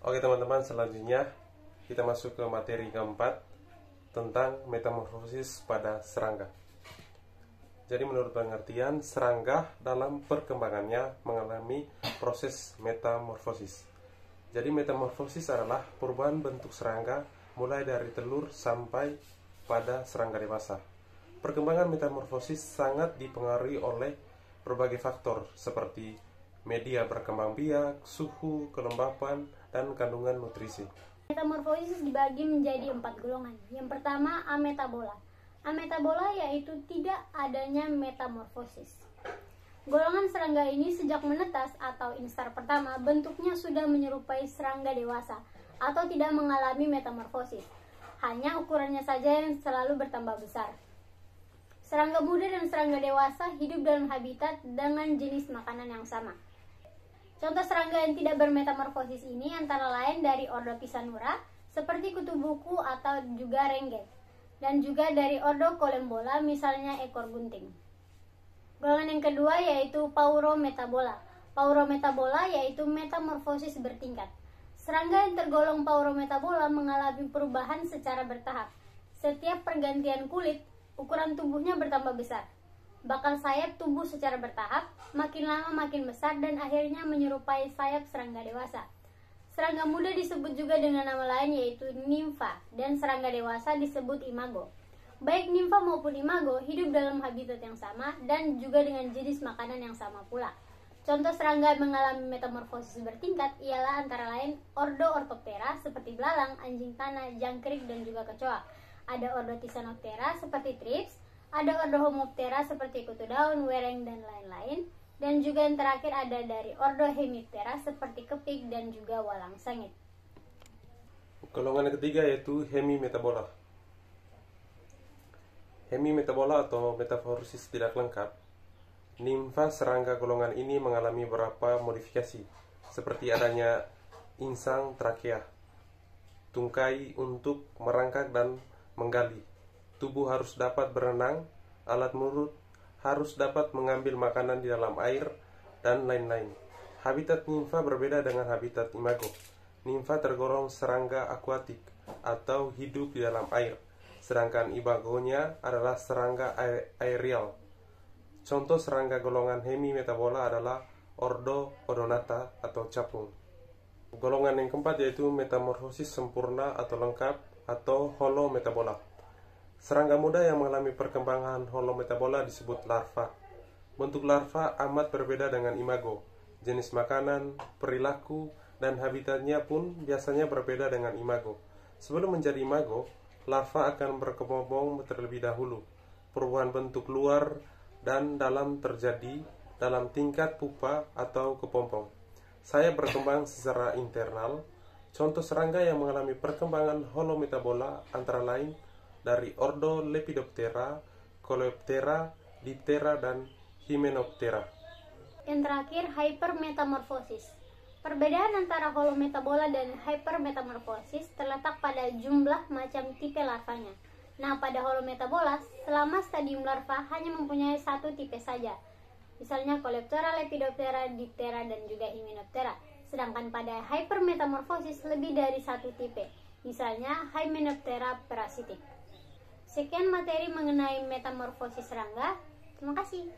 Oke teman-teman, selanjutnya kita masuk ke materi keempat tentang metamorfosis pada serangga. Jadi menurut pengertian, serangga dalam perkembangannya mengalami proses metamorfosis. Jadi metamorfosis adalah perubahan bentuk serangga mulai dari telur sampai pada serangga dewasa. Perkembangan metamorfosis sangat dipengaruhi oleh berbagai faktor seperti media berkembang biak, suhu, kelembapan, dan kandungan nutrisi. Metamorfosis dibagi menjadi 4 golongan. Yang pertama, ametabola. Ametabola yaitu tidak adanya metamorfosis. Golongan serangga ini sejak menetas atau instar pertama bentuknya sudah menyerupai serangga dewasa atau tidak mengalami metamorfosis. Hanya ukurannya saja yang selalu bertambah besar. Serangga muda dan serangga dewasa hidup dalam habitat dengan jenis makanan yang sama. Contoh serangga yang tidak bermetamorfosis ini antara lain dari ordo Pisanura seperti kutu buku atau juga rengget, dan juga dari ordo Colembola misalnya ekor gunting. Golongan yang kedua yaitu Paurometabola. Paurometabola yaitu metamorfosis bertingkat. Serangga yang tergolong Paurometabola mengalami perubahan secara bertahap. Setiap pergantian kulit, ukuran tubuhnya bertambah besar. Bakal sayap tumbuh secara bertahap, makin lama makin besar dan akhirnya menyerupai sayap serangga dewasa. Serangga muda disebut juga dengan nama lain yaitu nimfa, dan serangga dewasa disebut imago. Baik nimfa maupun imago hidup dalam habitat yang sama dan juga dengan jenis makanan yang sama pula. Contoh serangga yang mengalami metamorfosis bertingkat ialah antara lain ordo Orthoptera seperti belalang, anjing tanah, jangkrik, dan juga kecoa. Ada ordo Thysanoptera seperti trips, ada ordo Homoptera seperti kutu daun, wereng, dan lain-lain. Dan juga yang terakhir ada dari ordo Hemiptera seperti kepik dan juga walang sangit. Golongan ketiga yaitu hemimetabola. Hemimetabola atau metamorfosis tidak lengkap. Nimfa serangga golongan ini mengalami beberapa modifikasi, seperti adanya insang trakea, tungkai untuk merangkak dan menggali, tubuh harus dapat berenang, alat mulut harus dapat mengambil makanan di dalam air, dan lain-lain. Habitat nimfa berbeda dengan habitat imago. Nimfa tergolong serangga akuatik atau hidup di dalam air, sedangkan imagonya adalah serangga aerial. Contoh serangga golongan hemimetabola adalah ordo Odonata atau capung. Golongan yang keempat yaitu metamorfosis sempurna atau lengkap atau holometabola. Serangga muda yang mengalami perkembangan holometabola disebut larva. Bentuk larva amat berbeda dengan imago. Jenis makanan, perilaku, dan habitatnya pun biasanya berbeda dengan imago. Sebelum menjadi imago, larva akan berkembang terlebih dahulu. Perubahan bentuk luar dan dalam terjadi dalam tingkat pupa atau kepompong. Saya berkembang secara internal. Contoh serangga yang mengalami perkembangan holometabola antara lain dari ordo Lepidoptera, Coleoptera, Diptera, dan Hymenoptera. Yang terakhir, hypermetamorfosis. Perbedaan antara holometabola dan hypermetamorfosis terletak pada jumlah macam tipe larvanya. Nah, pada holometabola, selama stadium larva hanya mempunyai satu tipe saja. Misalnya Coleoptera, Lepidoptera, Diptera, dan juga Hymenoptera. Sedangkan pada hypermetamorfosis lebih dari satu tipe. Misalnya Hymenoptera parasitic. Sekian materi mengenai metamorfosis serangga. Terima kasih.